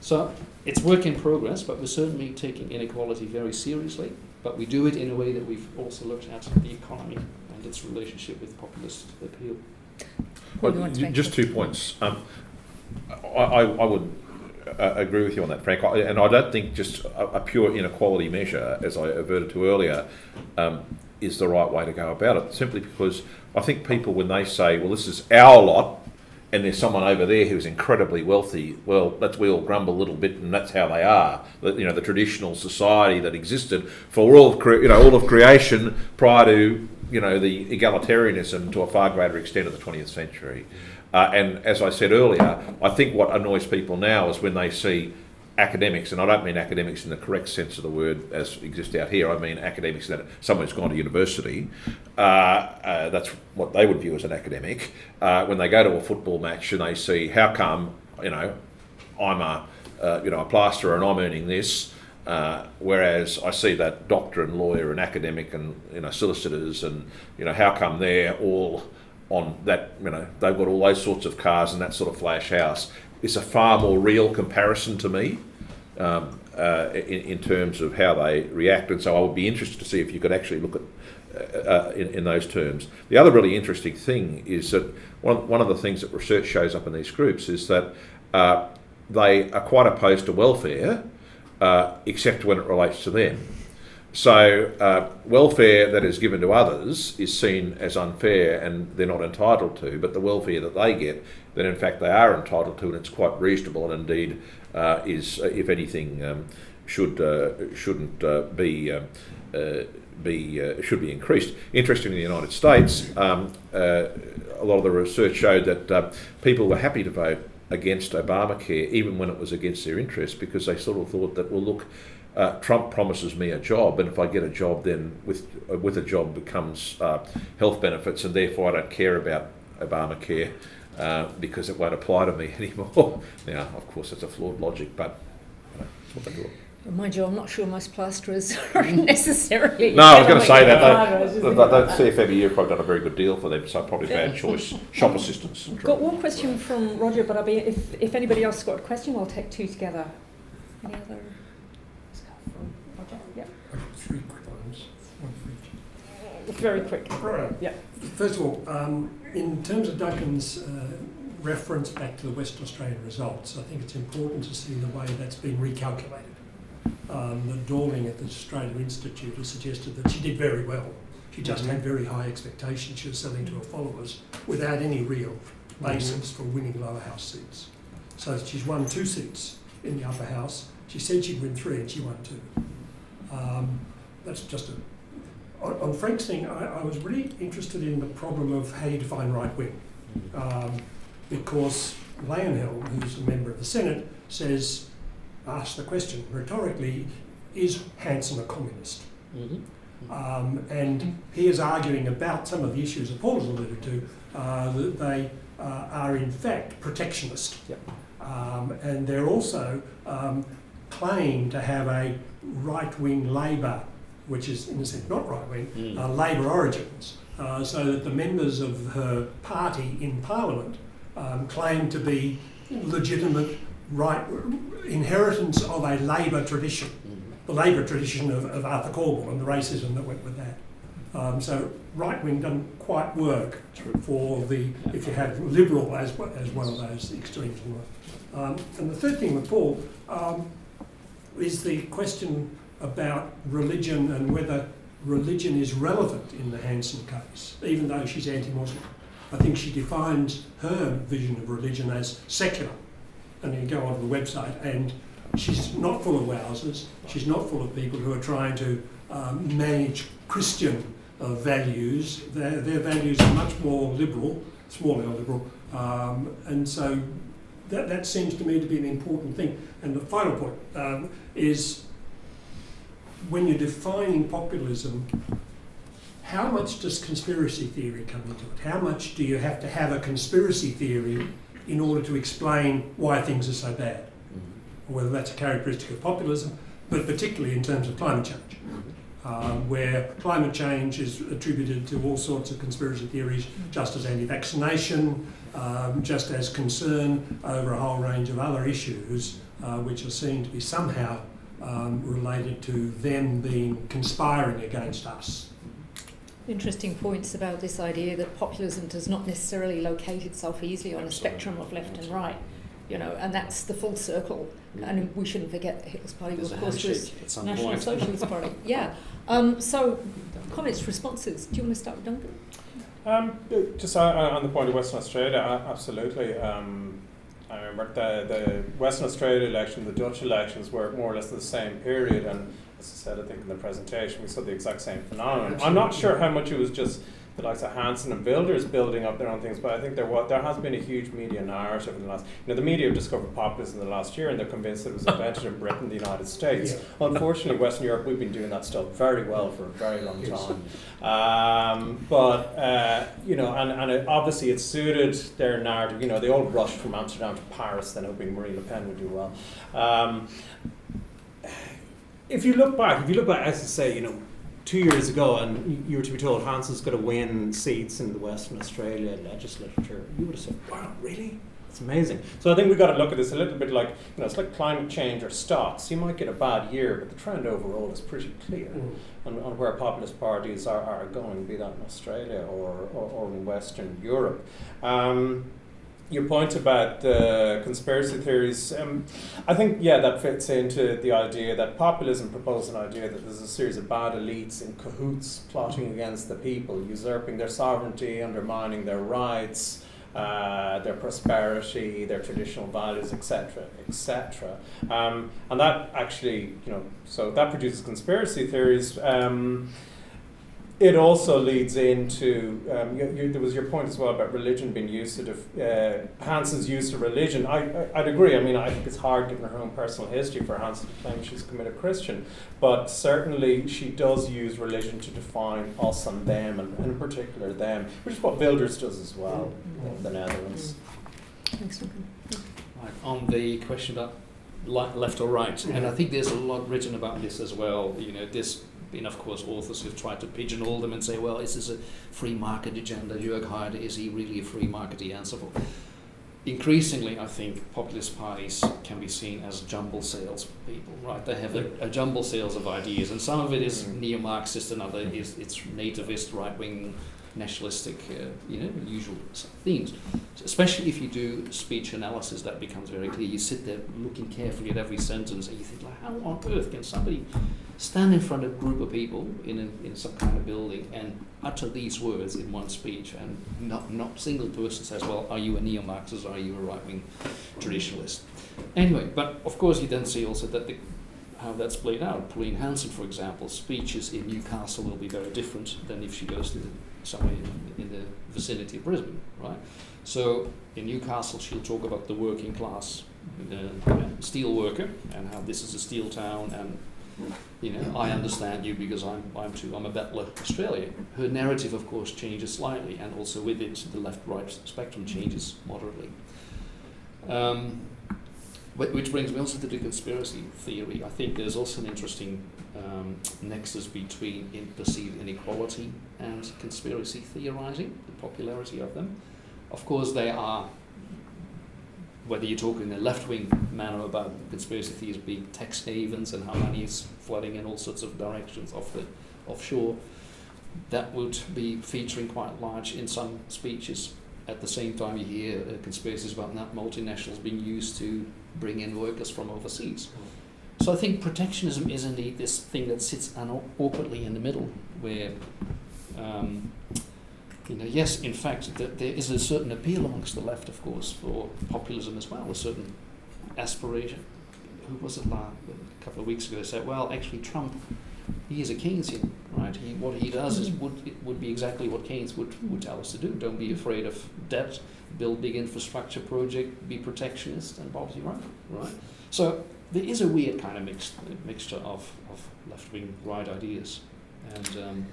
So it's work in progress, but we're certainly taking inequality very seriously, but we do it in a way that we've also looked at the economy and its relationship with populist appeal. Well, just 2 points. I would agree with you on that, Frank, and I don't think just a pure inequality measure, as I adverted to earlier, is the right way to go about it, simply because I think people, when they say, well, this is our lot, and there's someone over there who's incredibly wealthy, well, we all grumble a little bit, and that's how they are. The traditional society that existed for all of creation prior to the egalitarianism to a far greater extent of the 20th century. And as I said earlier, I think what annoys people now is when they see academics, and I don't mean academics in the correct sense of the word as exists out here, I mean academics that someone who's gone to university, that's what they would view as an academic. When they go to a football match and they see, how come, I'm a plasterer and I'm earning this, whereas I see that doctor and lawyer and academic and solicitors and how come they're all on that, they've got all those sorts of cars and that sort of flash house. It's a far more real comparison to me in terms of how they react, and so I would be interested to see if you could actually look at in those terms. The other really interesting thing is that one of the things that research shows up in these groups is that they are quite opposed to welfare, except when it relates to them. So welfare that is given to others is seen as unfair and they're not entitled to, but the welfare that they get, then in fact they are entitled to, and it's quite reasonable, and indeed is, if anything, should be increased. Interestingly, in the United States, a lot of the research showed that people were happy to vote against Obamacare even when it was against their interests, because they sort of thought that, well, look, Trump promises me a job, and if I get a job, then with a job becomes health benefits, and therefore I don't care about Obamacare because it won't apply to me anymore. Now, of course, that's a flawed logic, but that's what they do. Mind you, I'm not sure most plasterers are necessarily... No, I was going to say that. That CFMEU have probably done a very good deal for them, so probably bad choice. Shop assistants. Got one question from Roger, but if anybody else has got a question, I'll take two together. Any other? Roger? Yeah. Three quick ones. One for each. Very quick. Right. Yeah. First of all, in terms of Duncan's reference back to the Western Australian results, I think it's important to see the way that's been recalculated. The Dorling at the Australia Institute has suggested that she did very well. She just had very high expectations. She was selling to her followers without any real basis for winning lower house seats. So she's won 2 seats in the upper house. She said she'd win 3 and she won 2. That's just on Frank's thing, I was really interested in the problem of how you define right wing. Because Lionel, who's a member of the Senate, asked the question rhetorically, is Hanson a communist? And he is arguing about some of the issues that Paul has alluded to, that they are in fact protectionist. And they're also claim to have a right-wing Labor, which is in a sense not right-wing, Labor origins, so that the members of her party in Parliament claim to be legitimate inheritance of a Labor tradition, the Labor tradition of Arthur Corbell and the racism that went with that. So right wing doesn't quite work for if you have liberal as one of those extremes. And the third thing with Paul is the question about religion and whether religion is relevant in the Hanson case, even though she's anti-Muslim. I think she defines her vision of religion as secular. And you go onto the website and she's not full of wowsers, she's not full of people who are trying to manage Christian values. Their values are much more liberal, small L liberal, and so that seems to me to be an important thing. And the final point is when you're defining populism, how much does conspiracy theory come into it? How much do you have to have a conspiracy theory in order to explain why things are so bad? Or whether that's a characteristic of populism, but particularly in terms of climate change, where climate change is attributed to all sorts of conspiracy theories, just as anti-vaccination, just as concern over a whole range of other issues, which are seen to be somehow related to them being conspiring against us. Interesting points about this idea that populism does not necessarily locate itself easily on a spectrum of left and right, and that's the full circle. And we shouldn't forget Hitler's party, of course, was National Socialist Party. Yeah. So, comments, responses. Do you want to start with Duncan? Just on the point of Western Australia, absolutely. I remember the Western Australia election, the Dutch elections were more or less the same period, and as I said, I think in the presentation we saw the exact same phenomenon. I'm not sure how much it was just the likes of Hanson and Wilders building up their own things, but I think there has been a huge media narrative in the last. The media have discovered populism in the last year, and they're convinced that it was invented in Britain, the United States. Yeah. Unfortunately, Western Europe, we've been doing that stuff very well for a very long time. And obviously it suited their narrative. They all rushed from Amsterdam to Paris, then hoping Marine Le Pen would do well. If you look back, as I say, 2 years ago, and you were to be told Hanson's going to win seats in the Western Australia legislature, you would have said, wow, really? That's amazing. So I think we've got to look at this a little bit like, it's like climate change or stocks. You might get a bad year, but the trend overall is pretty clear on where populist parties are going, be that in Australia or in Western Europe. Your point about the conspiracy theories, I think, that fits into the idea that populism proposes an idea that there's a series of bad elites in cahoots plotting against the people, usurping their sovereignty, undermining their rights, their prosperity, their traditional values, etc., etc. And that actually, so that produces conspiracy theories. It also leads into, there was your point as well about religion being used to, Hanson's use of religion. I'd agree. I mean, I think it's hard given her own personal history for Hanson to claim she's a committed Christian, but certainly she does use religion to define us and them, and in particular them, which is what Wilders does as well in the Netherlands. Thanks, Duncan. Right, on the question about left or right, and I think there's a lot written about this as well. There's been, of course, authors who've tried to pigeonhole them and say, well, is this a free market agenda? Jörg Haider, is he really a free markety answer for? Increasingly, I think populist parties can be seen as jumble sales people, right? They have a jumble sales of ideas, and some of it is neo-Marxist, and other is it's nativist, right-wing, nationalistic, usual themes. So especially if you do speech analysis, that becomes very clear. You sit there looking carefully at every sentence, and you think, like, how on earth can somebody stand in front of a group of people in some kind of building and utter these words in one speech, and not single person says, well, are you a neo-Marxist or are you a right-wing traditionalist? Anyway, but of course you then see also that how that's played out. Pauline Hanson, for example, speeches in Newcastle will be very different than if she goes to somewhere in the vicinity of Brisbane, right? So in Newcastle she'll talk about the working class steel worker and how this is a steel town, and I understand you because I'm a bettler Australia. Her narrative, of course, changes slightly, and also with it the left-right spectrum changes moderately. Which brings me also to the conspiracy theory. I think there's also an interesting nexus between perceived inequality and conspiracy theorizing, the popularity of them. Of course, they are, whether you talk in a left-wing manner about conspiracy theories being tax havens and how money is flooding in all sorts of directions offshore, that would be featuring quite large in some speeches. At the same time, you hear conspiracies about multinationals being used to bring in workers from overseas. So I think protectionism is indeed this thing that sits awkwardly in the middle, where, yes, in fact, there is a certain appeal amongst the left, of course, for populism as well, a certain aspiration. Who was it a couple of weeks ago? They said, well, actually, Trump, he is a Keynesian, right? What he does would be exactly what Keynes would tell us to do. Don't be afraid of debt, build big infrastructure project, be protectionist, and Bob's your right? So there is a weird kind of mixture of left-wing right ideas, and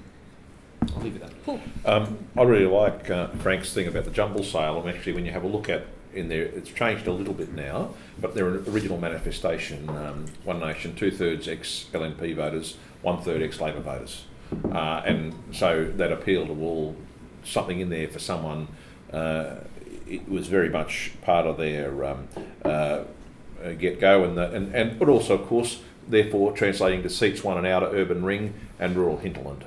I'll leave it at that. Cool. I really like Frank's thing about the jumble sale, and actually when you have a look at in there, it's changed a little bit now, but their original manifestation, One Nation, 2/3 ex-LNP voters, 1/3 ex-Labor voters. And so that appeal to all, something in there for someone, it was very much part of their get-go, but also, of course, therefore translating to seats won in outer urban ring and rural hinterland.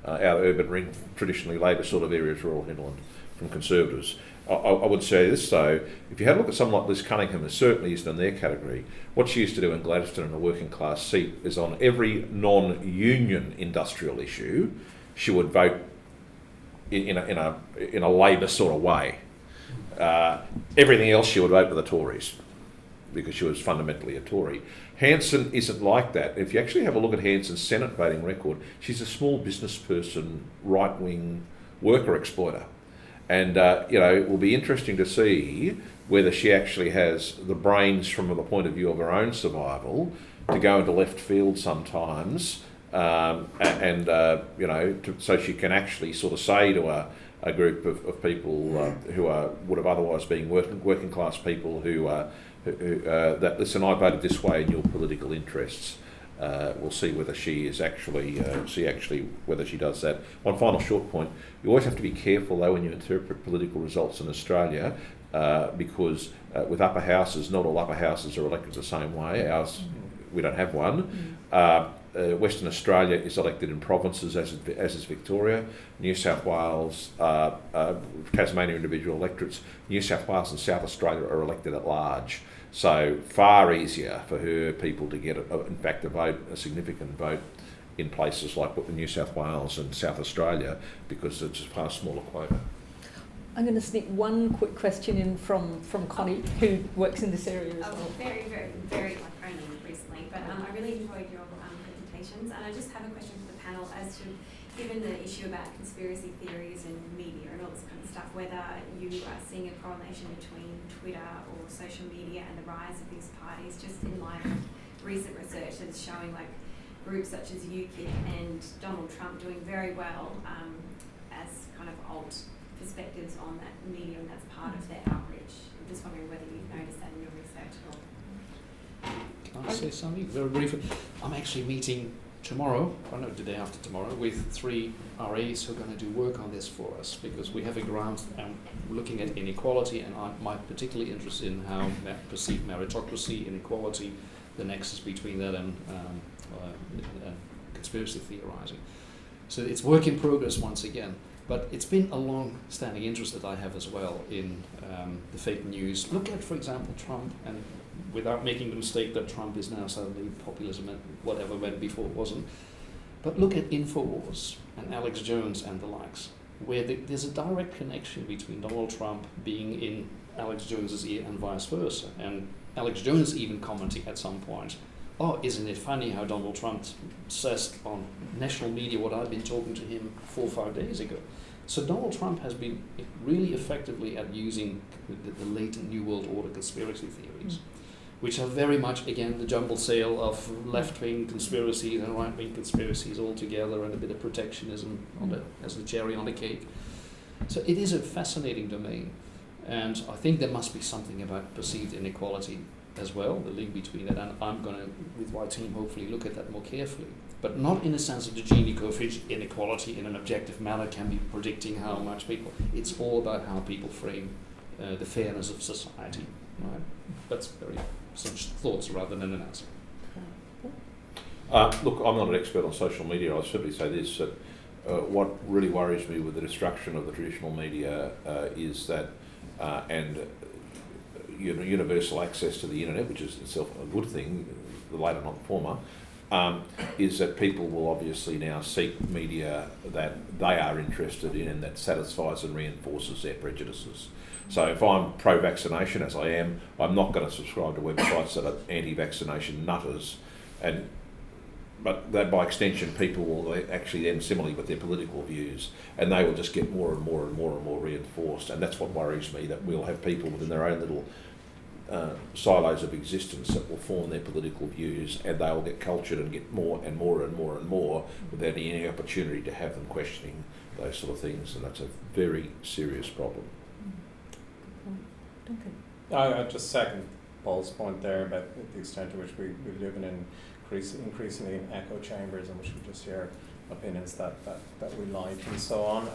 Outer urban ring, traditionally Labor sort of areas, rural hinterland, from Conservatives. I would say this though, if you had a look at someone like Liz Cunningham, who certainly isn't in their category, what she used to do in Gladstone in a working class seat is on every non-union industrial issue, she would vote in a Labor sort of way. Everything else she would vote with the Tories, because she was fundamentally a Tory. Hanson isn't like that. If you actually have a look at Hanson's Senate voting record, she's a small business person, right-wing worker exploiter. And, it will be interesting to see whether she actually has the brains from the point of view of her own survival to go into left field sometimes, so she can actually sort of say to a group of people who would have otherwise been working class people that, listen, I voted this way in your political interests. We'll see whether she is whether she does that. One final short point: you always have to be careful though when you interpret political results in Australia, because with upper houses, not all upper houses are elected the same way. Ours, we don't have one. Western Australia is elected in provinces, as is Victoria. New South Wales, Tasmania individual electorates. New South Wales and South Australia are elected at large. So far easier for her people to get, a significant vote in places like New South Wales and South Australia, because it's a far smaller quota. I'm going to sneak one quick question in from Connie, who works in this area as well. Very, like only recently, but I really enjoyed your presentations, and I just have a question for the panel as to, given the issue about conspiracy theories and media and all this kind of stuff, whether you are seeing a correlation between Twitter or social media and the rise of these parties, just in light of recent research that's showing like groups such as UKIP and Donald Trump doing very well as kind of alt perspectives on that media, and that's part of their outreach. I'm just wondering whether you've noticed that in your research at all. Can I say something very briefly? I'm actually meeting tomorrow, or no, the day after tomorrow, with 3 RAs who are going to do work on this for us, because we have a ground looking at inequality, and I'm particularly interested in how perceived meritocracy, inequality, the nexus between that and conspiracy theorizing. So it's work in progress once again, but it's been a long-standing interest that I have as well in the fake news. Look at, for example, Trump, and without making the mistake that Trump is now suddenly populism and whatever, when before it wasn't. But look at InfoWars and Alex Jones and the likes, where there's a direct connection between Donald Trump being in Alex Jones's ear and vice versa. And Alex Jones even commenting at some point, oh, isn't it funny how Donald Trump says on national media what I've been talking to him 4 or 5 days ago. So Donald Trump has been really effectively at using the latent New World Order conspiracy theories, which are very much, again, the jumble sale of left-wing conspiracies and right-wing conspiracies all together, and a bit of protectionism as the cherry on the cake. So it is a fascinating domain, and I think there must be something about perceived inequality as well, the link between that, and I'm going to, with my team, hopefully look at that more carefully. But not in the sense of the Gini coefficient inequality in an objective manner can be predicting how much people. It's all about how people frame the fairness of society. Right? That's very such thoughts rather than an answer. Look, I'm not an expert on social media. I'll simply say this, that what really worries me with the destruction of the traditional media is that, and universal access to the internet, which is itself a good thing, the latter not the former, is that people will obviously now seek media that they are interested in and that satisfies and reinforces their prejudices. So if I'm pro-vaccination, as I am, I'm not going to subscribe to websites that are anti-vaccination nutters, but that by extension people will actually then similarly with their political views, and they will just get more and more and more and more reinforced, and that's what worries me, that we'll have people within their own little silos of existence that will form their political views, and they'll get cultured and get more and more and more and more without any opportunity to have them questioning those sort of things, and that's a very serious problem. I just second Paul's point there about the extent to which we live in increasingly in echo chambers in which we just hear opinions that we like and so on.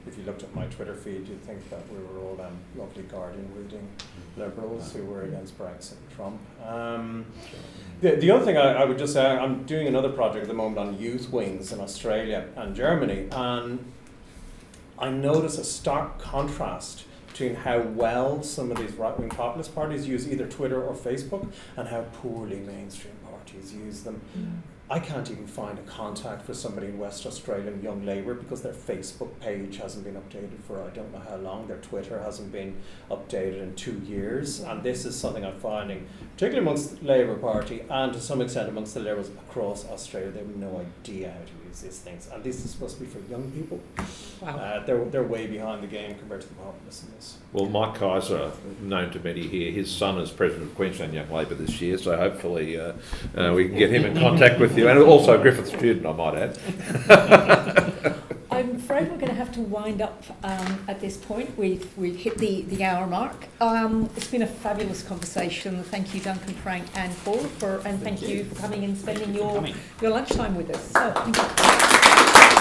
If you looked at my Twitter feed, you'd think that we were all lovely Guardian reading liberals who were against Brexit and Trump. The other thing I would just say, I'm doing another project at the moment on youth wings in Australia and Germany, and I notice a stark contrast between how well some of these right-wing populist parties use either Twitter or Facebook and how poorly mainstream parties use them. I can't even find a contact for somebody in West Australian Young Labour because their Facebook page hasn't been updated for I don't know how long. Their Twitter hasn't been updated in 2 years. And this is something I'm finding, particularly amongst the Labour Party and to some extent amongst the Liberals across Australia. They have no idea how to use these things. And this is supposed to be for young people. Wow. They're way behind the game compared to the populists in this. Well, Mike Kaiser, known to many here, his son is president of Queensland Young Labour this year, so hopefully we can get him in contact with you, and also a Griffith student, I might add. I'm afraid we're going to have to wind up at this point. We've hit the hour mark. It's been a fabulous conversation. Thank you, Duncan, Frank, and Paul, and thank you for coming and spending your lunchtime with us. So, thank you.